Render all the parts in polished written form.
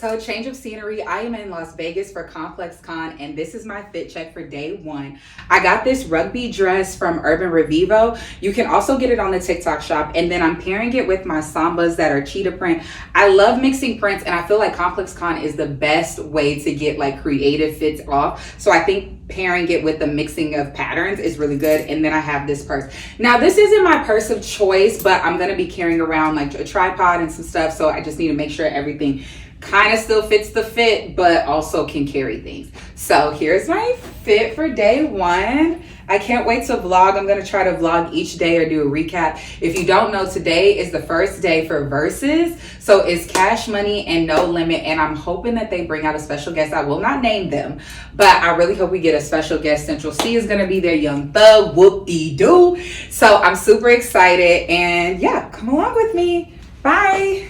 So change of scenery. I am in Las Vegas for ComplexCon, and this is my fit check for day one. I got this rugby dress from Urban Revivo. You can also get it on the TikTok shop, and then I'm pairing it with my Sambas that are cheetah print. I love mixing prints, and I feel like ComplexCon is the best way to get like creative fits off. So I think pairing it with the mixing of patterns is really good. And then I have this purse. Now this isn't my purse of choice, but I'm gonna be carrying around like a tripod and some stuff, so I just need to make sure everything kind of still fits the fit, but also can carry things. So here's my fit for day one. I can't wait to vlog. I'm gonna try to vlog each day or do a recap. If you don't know, today is the first day for Verzuz. So it's cash money and no limit. And I'm hoping that they bring out a special guest. I will not name them, but I really hope we get a special guest. Central C is gonna be there, Young Thug, whoop-de-doo. So I'm super excited, and yeah, come along with me. Bye.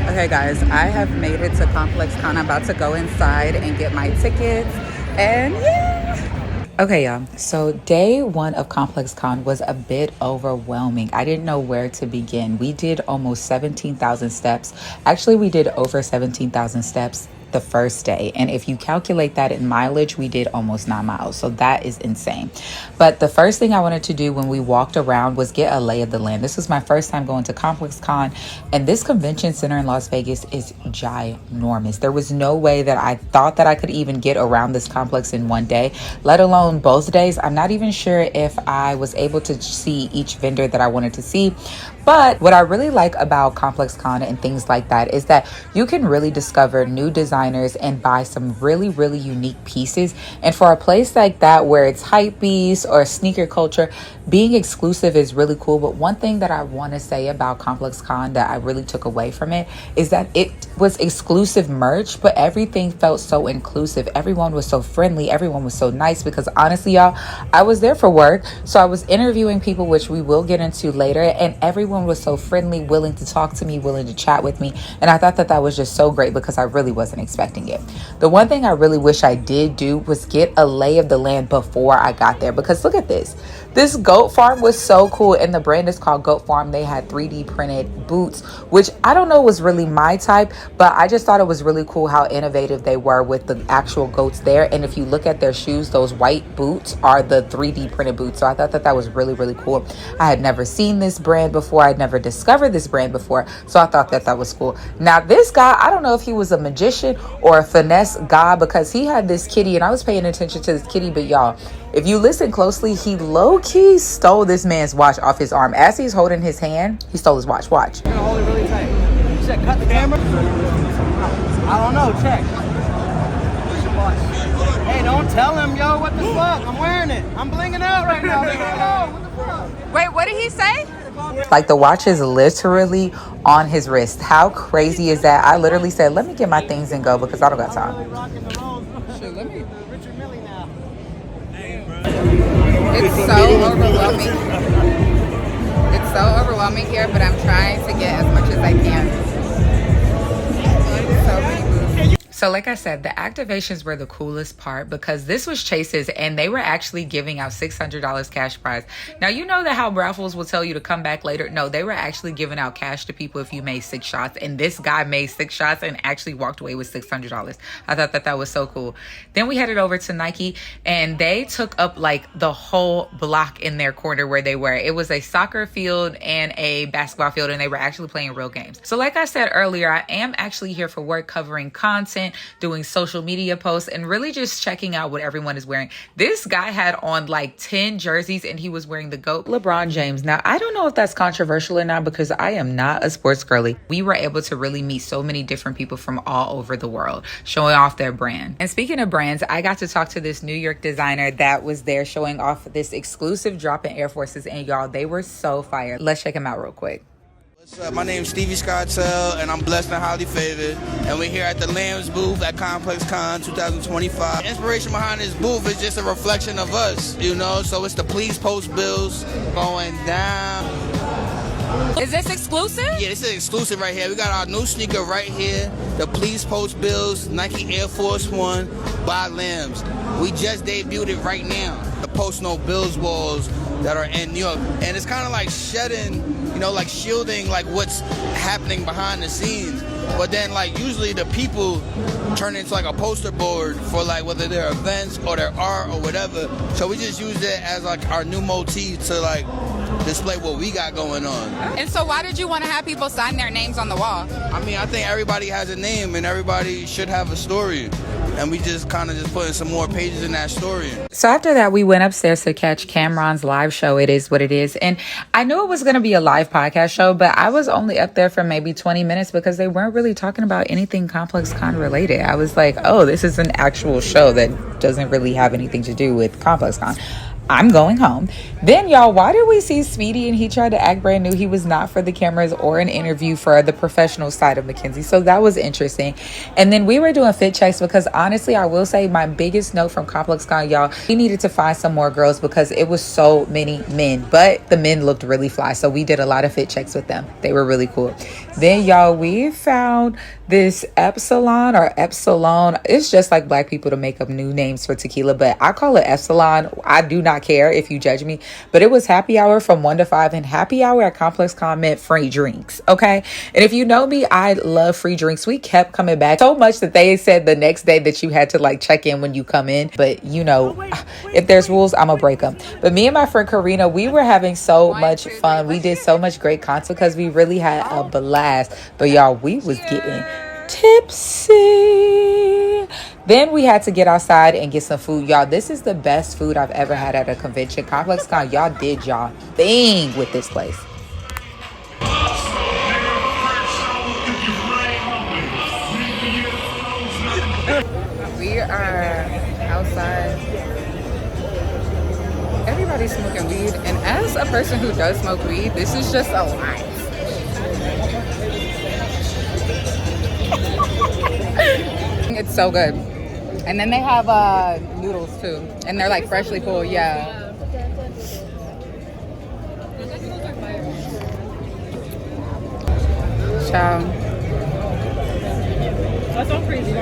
Okay guys, I have made it to ComplexCon. I'm about to go inside and get my tickets, and yeah. Okay, y'all. So day one of ComplexCon was a bit overwhelming. I didn't know where to begin. We did almost 17,000 steps. Actually, we did over 17,000 steps the first day, and if you calculate that in mileage, we did almost 9 miles, so that is insane. But the first thing I wanted to do when we walked around was get a lay of the land. This was my first time going to ComplexCon, and this convention center in Las Vegas is ginormous. There was no way that I thought that I could even get around this complex in one day, let alone both days. I'm not even sure if I was able to see each vendor that I wanted to see. But what I really like about ComplexCon and things like that is that you can really discover new designers and buy some really, really unique pieces. And for a place like that where it's hype beast or sneaker culture, being exclusive is really cool. But one thing that I want to say about ComplexCon that I really took away from it is that it was exclusive merch, but everything felt so inclusive. Everyone was so friendly. Everyone was so nice, because honestly, y'all, I was there for work. So I was interviewing people, which we will get into later, and everyone was so friendly, willing to talk to me, willing to chat with me. And I thought that that was just so great, because I really wasn't expecting it. The one thing I really wish I did do was get a lay of the land before I got there, because look at this. This goat farm was so cool, and the brand is called Goat Farm. They had 3D printed boots, which I don't know was really my type, but I just thought it was really cool how innovative they were with the actual goats there. And if you look at their shoes, those white boots are the 3D printed boots. So I thought that that was really, really cool. I had never seen this brand before. I'd never discovered this brand before. So I thought that that was cool. Now this guy, I don't know if he was a magician or a finesse guy, because he had this kitty, and I was paying attention to this kitty, but y'all, if you listen closely, he low-key stole this man's watch off his arm. As he's holding his hand, he stole his watch. Watch. I'm gonna hold it really tight. You said cut the camera? I don't know, check. Hey, don't tell him, yo, what the fuck? I'm wearing it. I'm blinging out right now. What the fuck? Wait, what did he say? Like, the watch is literally on his wrist. How crazy is that? I literally said, let me get my things and go, because I don't got time. It's so overwhelming. It's so overwhelming here, but I'm trying to get as much as I can. So many booths. So like I said, the activations were the coolest part, because this was Chase's, and they were actually giving out $600 cash prize. Now, you know that how raffles will tell you to come back later. No, they were actually giving out cash to people if you made 6 shots. And this guy made 6 shots and actually walked away with $600. I thought that that was so cool. Then we headed over to Nike, and they took up like the whole block in their corner where they were. It was a soccer field and a basketball field, and they were actually playing real games. So like I said earlier, I am actually here for work, covering content, doing social media posts, and really just checking out what everyone is wearing. This guy had on like 10 jerseys, and he was wearing the GOAT LeBron James. Now, I don't know if that's controversial or not, because I am not a sports girly. We were able to really meet so many different people from all over the world, showing off their brand. And speaking of brands, I got to talk to this New York designer that was there showing off this exclusive drop in Air Forces, and y'all, they were so fire. Let's check them out real quick. What's up? My name's Stevie Scottell, and I'm blessed and highly favored. And we're here at the Lambs booth at ComplexCon 2025. The inspiration behind this booth is just a reflection of us, you know? So it's the Please Post bills going down. Is this exclusive? Yeah, this is exclusive right here. We got our new sneaker right here, the Please Post bills, Nike Air Force One by Lambs. We just debuted it right now. The Post No Bills walls that are in New York. And it's kind of like shedding, you know, like shielding like what's happening behind the scenes. But then like usually the people turn into like a poster board for like whether their events or their art or whatever. So we just use it as like our new motif to like display what we got going on. And so why did you want to have people sign their names on the wall? I mean, I think everybody has a name and everybody should have a story. And we just kind of just putting some more pages in that story. So after that, we went upstairs to catch Cameron's live show. It is what it is. And I knew it was going to be a live podcast show, but I was only up there for maybe 20 minutes because they weren't really talking about anything ComplexCon related. I was like, oh, this is an actual show that doesn't really have anything to do with ComplexCon. I'm going home. Then, y'all, why did we see Speedy and he tried to act brand new? He was not for the cameras or an interview for the professional side of McKenzie. So that was interesting. And then we were doing fit checks because honestly, I will say my biggest note from ComplexCon, y'all, we needed to find some more girls because it was so many men, but the men looked really fly. So we did a lot of fit checks with them. They were really cool. Then, y'all, we found this Epsilon or Epsilon. It's just like black people to make up new names for tequila, but I call it Epsilon. I do not care if you judge me, but it was happy hour from 1 to 5, and happy hour at ComplexCon meant free drinks. Okay. And if you know me, I love free drinks. We kept coming back so much that they said the next day that you had to like check in when you come in. But you know, if there's rules, I'm gonna break them. But me and my friend Karina, we were having so much fun. We did so much great content because we really had a blast. But y'all, we was getting tipsy. Then we had to get outside and get some food. Y'all, this is the best food I've ever had at a convention. ComplexCon, y'all did y'all thing with this place. We are outside. Everybody's smoking weed. And as a person who does smoke weed, this is just a lot. It's so good. And then they have noodles too. And they're like freshly pulled. Yeah. Ciao. That's all crazy.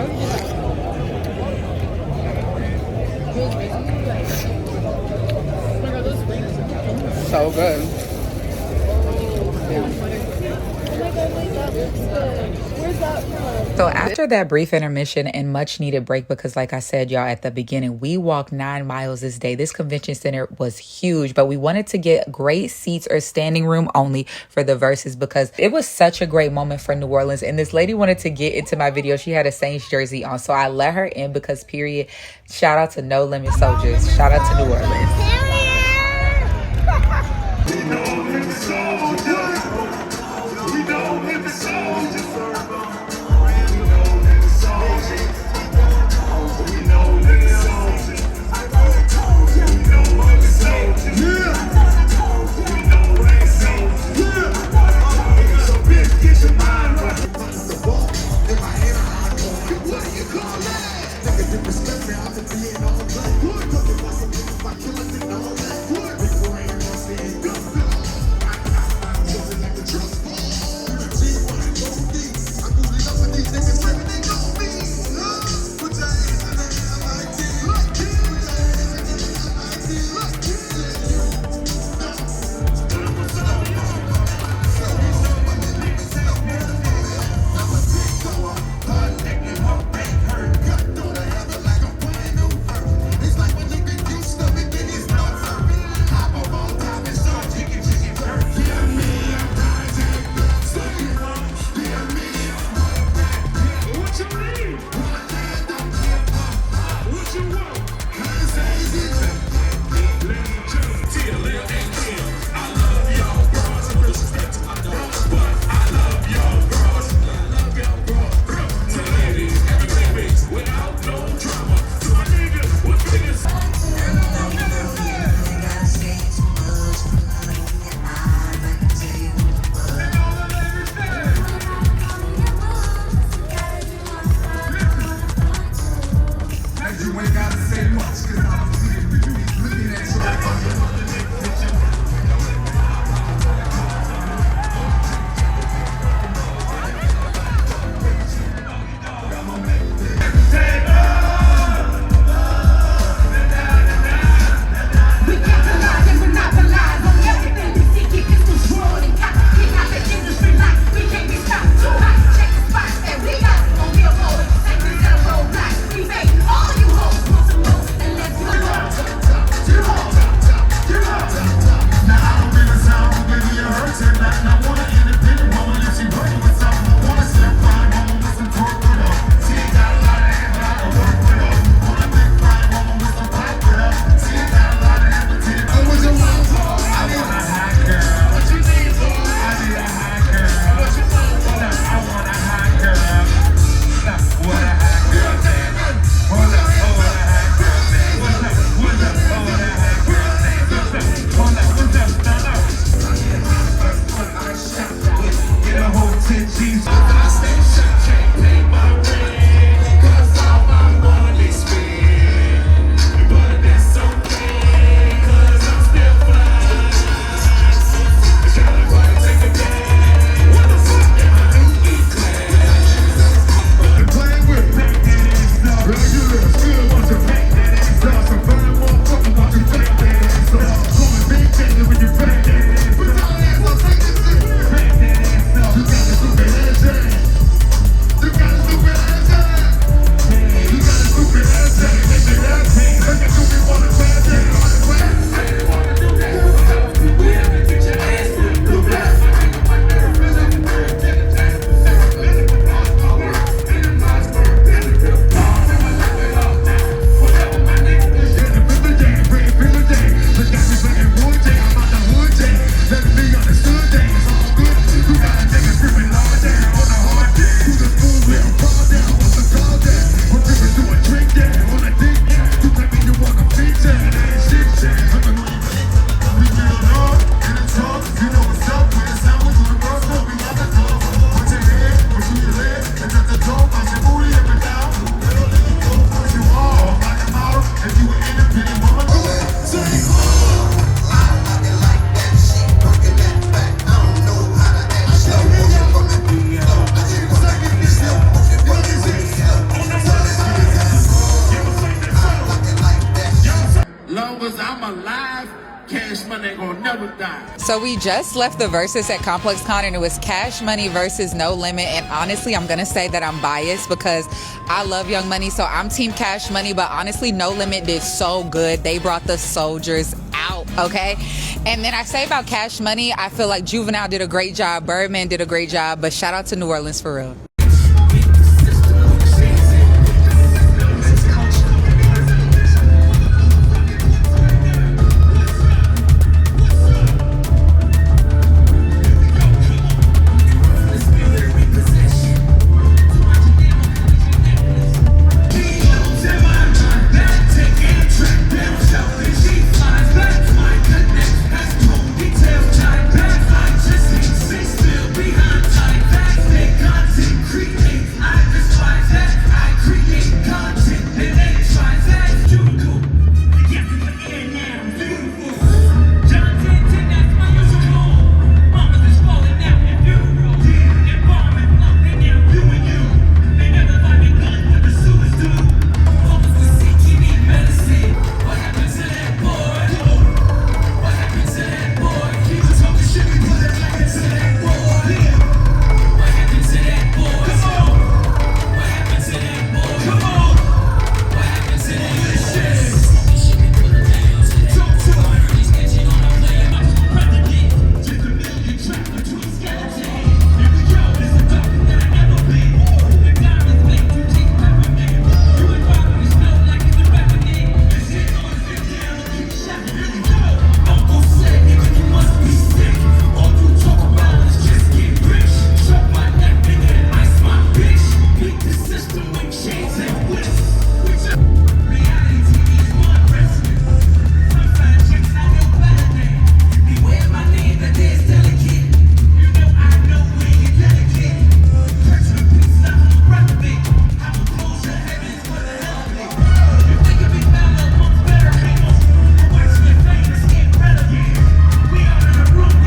So good. So after that brief intermission and much needed break, because like I said, y'all, at the beginning, we walked 9 miles this day. This convention center was huge, but we wanted to get great seats or standing room only for the Verzuz because it was such a great moment for New Orleans. And this lady wanted to get into my video. She had a Saints jersey on, so I let her in because period. Shout out to No Limit Soldiers. Shout out to New Orleans. gonna never die. So we just left the Verzuz at ComplexCon, and it was Cash Money versus No Limit. And honestly, I'm gonna say that I'm biased because I love Young Money, so I'm team Cash Money. But honestly, No Limit did so good. They brought the soldiers out, okay? And then I say about Cash Money, I feel like Juvenile did a great job, Birdman did a great job, but shout out to New Orleans for real.